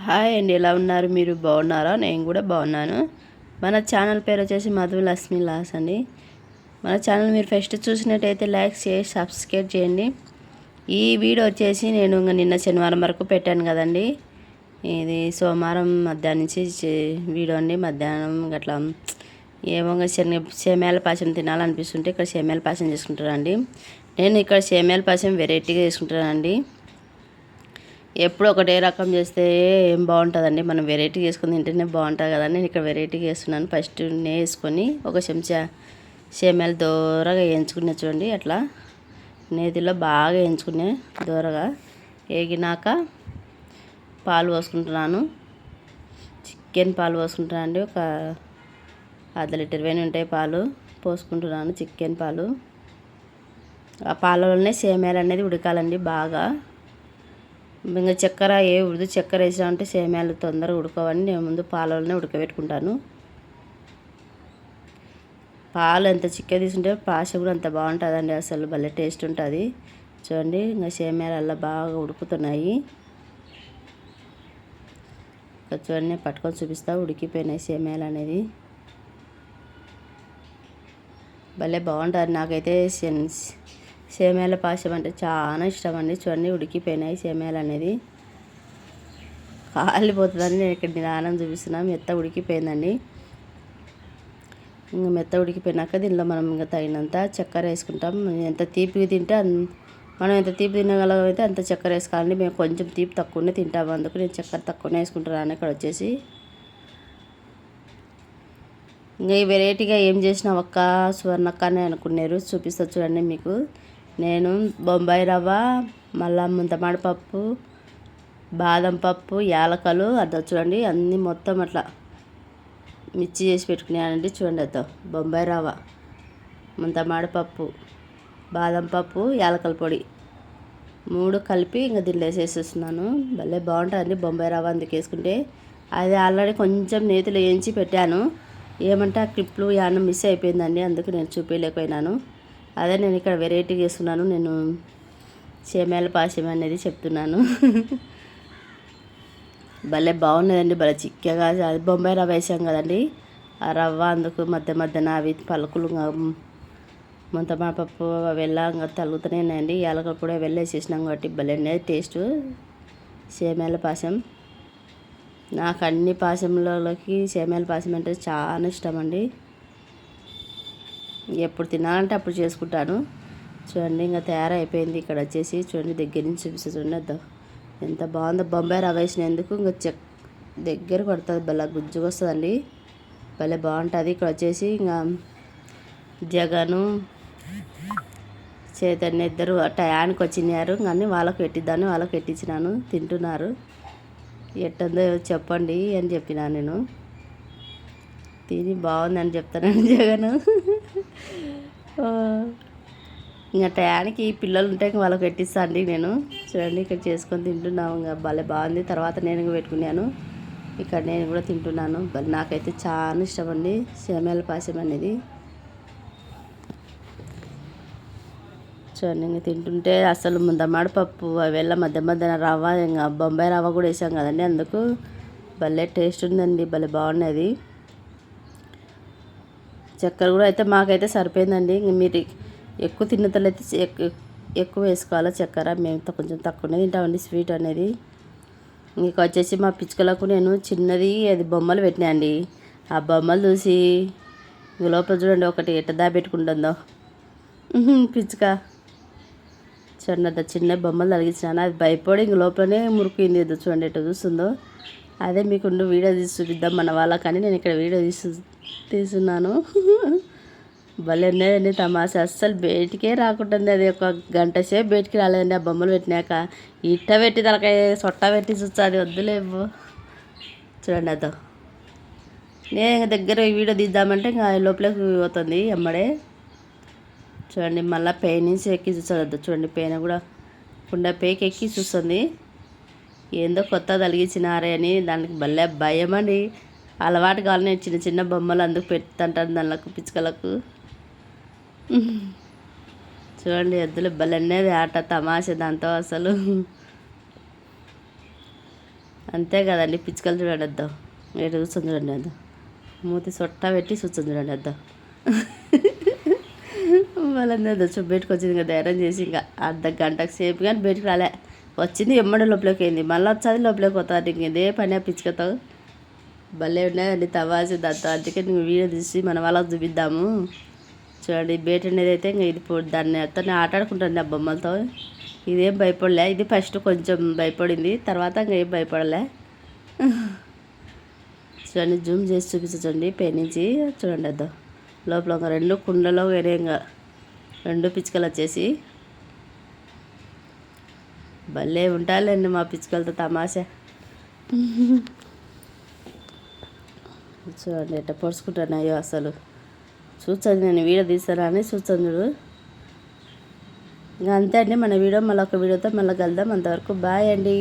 Hi అండి, ఎలా ఉన్నారు? మీరు బాగున్నారా? నేను కూడా బాగున్నాను. మన ఛానల్ పేరు వచ్చేసి మధులక్ష్మి లాస్ అండి. మన ఛానల్ మీరు ఫస్ట్ చూసినట్టయితే లైక్ చేసి సబ్స్క్రైబ్ చేయండి. ఈ వీడియో వచ్చేసి నేను నిన్న శనివారం వరకు పెట్టాను కదండి. ఇది సోమవారం మధ్యాహ్నం నుంచి వీడియో అండి. మధ్యాహ్నం అట్లా ఏమో సేమ్యాల పాయసం తినాలనిపిస్తుంటే ఇక్కడ సేమ్యాల పాయసం చేసుకుంటానండి. నేను ఇక్కడ సేమ్యాల పాయసం వెరైటీగా చేసుకుంటానండి. ఎప్పుడు ఒకటే రకం చేస్తే ఏం బాగుంటుందండి. మనం వెరైటీ చేసుకుని తింటేనే బాగుంటుంది కదండి. నేను ఇక్కడ వెరైటీగా వేస్తున్నాను. ఫస్ట్ నెయ్యి వేసుకొని ఒక చెంచా సేమ్యాలు దూరగా వేయించుకునే చూడండి. అట్లా నేతిలో బాగా వేయించుకునే దూరగా వేగినాక పాలు పోసుకుంటున్నాను. చికెన్ పాలు పోసుకుంటున్నాను అండి. ఒక అర్ధ లీటర్ వేని ఉంటాయి పాలు పోసుకుంటున్నాను. చికెన్ పాలు ఆ పాలలోనే సేమ్యాలు అనేది ఉడకాలండి బాగా. ఇంకా చక్కెర ఉడిది చక్కెర వేసామంటే సేమ్యాలు తొందరగా ఉడకవని నేను ముందు పాలలోనే ఉడకబెట్టుకుంటాను. పాలు ఎంత చిక్కగా తీసుకుంటే పాశ కూడా అంత బాగుంటుందండి. అసలు భలే టేస్ట్ ఉంటుంది. చూడండి ఇంకా సేమ్యాలు అలా బాగా ఉడుకుతున్నాయి. చూడండి పట్టుకొని చూపిస్తా. ఉడికిపోయినాయి సేమ్యాలు అనేది. భలే బాగుంటుంది. నాకైతే సేమ్యాల పాయసం అంటే చాలా ఇష్టం అండి. చూడండి ఉడికిపోయినాయి సేమ్యాలు అనేది. కాలిపోతుందని నేను ఇక్కడ నిదానం చూపిస్తున్నాను. మెత్త ఉడికిపోయిందండి. ఇంకా మెత్త ఉడికిపోయినాక దీనిలో మనం ఇంకా తగినంత చక్కెర వేసుకుంటాం. ఎంత తీపి తింటే మనం ఎంత తీపి తినగలమైతే అంత చక్కెర వేసుకోవాలండి. మేము కొంచెం తీపి తక్కువనే తింటాము, అందుకు నేను చక్కెర తక్కువనే వేసుకుంటున్నాను. ఇక్కడ వచ్చేసి ఇంకా ఈ వెరైటీగా ఏం చేసినా ఒక్క సువర్ణక్క అని అనుకున్నారు. చూపిస్తా చూడండి మీకు. నేను బొంబాయి రవ్వ, మళ్ళా ముంతమాడి పప్పు, బాదం పప్పు, యాలకలు అద్దా చూడండి అన్నీ మొత్తం అట్లా మిర్చి చేసి పెట్టుకున్నానండి. చూడండి అద్దా బొంబాయి రవ్వ, ముంతమాడి పప్పు, బాదం పప్పు, యాలకల పొడి 3 కలిపి ఇంకా దీనిలో వేసేస్తున్నాను. భలే బాగుంటుందండి బొంబాయి రవ్వ అందుకు వేసుకుంటే. అది ఆల్రెడీ కొంచెం నేతిలో వేయించి పెట్టాను. ఏమంటే ఆ క్లిప్లు యానం మిస్ అయిపోయిందండి, అందుకు నేను చూపించలేకపోయినాను. అదే నేను ఇక్కడ వెరైటీ చేస్తున్నాను. నేను సేమ్యాల పాయసం అనేది చెప్తున్నాను. భలే బాగున్నదండి. భలే చిక్కగా అది బొంబాయి రవ్వ వేసాం కదండి. ఆ రవ్వ అందుకు మధ్య మధ్యన అవి పలుకులు ముంతమాపప్పు వెళ్ళ తలుగుతూనే ఉన్నాయండి. యాలకలు కూడా వెళ్ళేసేసినాం కాబట్టి భలే ఉండేది టేస్ట్ సేమ్యాల పాయసం. నాకు అన్ని పాయసంలోకి సేమ్యాల పాయసం అంటే చాలా ఇష్టం అండి. ఎప్పుడు తినాలంటే అప్పుడు చేసుకుంటాను. చూడండి ఇంకా తయారైపోయింది. ఇక్కడ వచ్చేసి చూడండి దగ్గర నుంచి చూపిస్తే చూడండి ఎంత బాగుందో. బొంబాయి రవ్వ వేసినందుకు ఇంకా దగ్గర పడుతుంది, భలే గుజ్జుగా వస్తుందండి. భలే బాగుంటుంది. ఇక్కడ వచ్చేసి ఇంకా జగను చైతన్య ఇద్దరు టయానికి వచ్చినారు. కానీ వాళ్ళకు పెట్టిద్దాను, వాళ్ళకు పెట్టించినాను. తింటున్నారు. ఎట్టుందో చెప్పండి అని చెప్పినా. నేను తిని బాగుందని చెప్తానండి జగను. ఇంకా టయానికి పిల్లలు ఉంటే వాళ్ళకి పెట్టిస్తా అండి నేను. చూడండి ఇక్కడ చేసుకొని తింటున్నాము. ఇంకా భలే బాగుంది. తర్వాత నేను పెట్టుకున్నాను. ఇక్కడ నేను కూడా తింటున్నాను. నాకైతే చాలా ఇష్టం అండి సేమ్యాల పాయసం అనేది. చూడండి ఇంకా తింటుంటే అసలు ముందమాడి పప్పు అವೆಲ್ಲ మధ్య మధ్యన రవ్వ ఇంకా బొంబాయి రవ్వ కూడా వేసాం కదండి, అందుకు భలే టేస్ట్ ఉందండి. భలే బాగున్నది. చక్కెర కూడా అయితే మాకైతే సరిపోయిందండి. ఇంక మీరు ఎక్కువ తిన్నతలైతే ఎక్కువ వేసుకోవాలి చక్కెర. మేము కొంచెం తక్కువనే తింటామండి స్వీట్ అనేది. ఇంక వచ్చేసి మా పిచ్చుకలకు నేను చిన్నది అది బొమ్మలు పెట్టినా అండి. ఆ బొమ్మలు చూసి లోపల చూడండి ఒకటి ఎట్ట దాపెట్టుకుంటుందో పిచ్చుక. చూడండి చిన్న బొమ్మలు తలిగించినాను. అది భయపడి ఇంక లోపలనే మురికింది. ఏదో చూడండి ఎట్లా చూస్తుందో. అదే మీకు వీడియో తీసి చూపిద్దాం మన వాళ్ళకని నేను ఇక్కడ వీడియో తీస్తున్నాను. భలే ఉన్నదండి తమాషా. అస్సలు బయటికే రాకుంటుంది. అది ఒక గంట సేపు బయటికి రాలేదండి ఆ బొమ్మలు పెట్టినాక. ఇట్ట పెట్టి తలకాయ సొట్ట పెట్టి చూస్తా, అది వద్దులేవు. చూడండి అదో నేను ఇంకా దగ్గర వీడియో తీద్దామంటే ఇంకా లోపలికి పోతుంది ఎమ్మడే. చూడండి మళ్ళీ పై నుంచి ఎక్కి చూస్తుంది. వద్దు చూడండి పైన కూడా కుండ పైకి ఎక్కి చూస్తుంది. ఏందో కొత్త తలిగించినారే అని దానికి భలే భయం అండి. అలవాటు కావాలి. నేను చిన్న చిన్న బొమ్మలు అందుకు పెడుతుంటాను దానికి పిచ్చుకలకు. చూడండి ఎద్దులు భలే అనేది ఆట తమాషా దాంతో. అసలు అంతే కదండి, పిచ్చుకలు చూడండి వద్దాం. మీరు చూస్తుంది చూడండి వద్దాం, మూతి సొట్ట పెట్టి చూస్తుంది చూడండి వద్దాం. వాళ్ళందరూ వద్దాం బయటకు వచ్చింది కదా, ధైర్యం చేసి ఇంకా అర్ధ గంటకు సేపు కానీ బయటకు రాలే. వచ్చింది ఎమ్మడి లోపలికి అయింది, మళ్ళీ వచ్చేది లోపలికి పోతుంది. ఇంక ఇదే పని ఆ పిచ్చుకతో. భలే ఉన్నాయండి తవాసి దాంతో. అందుకే నువ్వు వీడియో తీసి మన వాళ్ళకి చూపిద్దాము. చూడండి బయట అనేది అయితే ఇంకా ఇది దాన్ని అతన్ని ఆటాడుకుంటుంది ఆ బొమ్మలతో. ఇదేం భయపడలే. ఇది ఫస్ట్ కొంచెం భయపడింది, తర్వాత ఇంకా ఏం భయపడలే. చూడండి జూమ్ చేసి చూపించండి పైనుంచి. చూడండి అద్దాం లోపల ఒక 2 కుండలో వేరే ఇంకా 2 పిచ్చుకలు వచ్చేసి. భలే ఉంటాయండి మా పిచ్చుకలతో తమాషా. చూడండి ఎట్ట పొడుచుకుంటున్నాయో అసలు. చూచండి నేను వీడియో తీస్తానని చూస్తాను చూడు. ఇంకా అంతే అండి మన వీడియో. మళ్ళీ ఒక వీడియోతో మళ్ళీ కలుద్దాం. అంతవరకు బాయ్ అండి.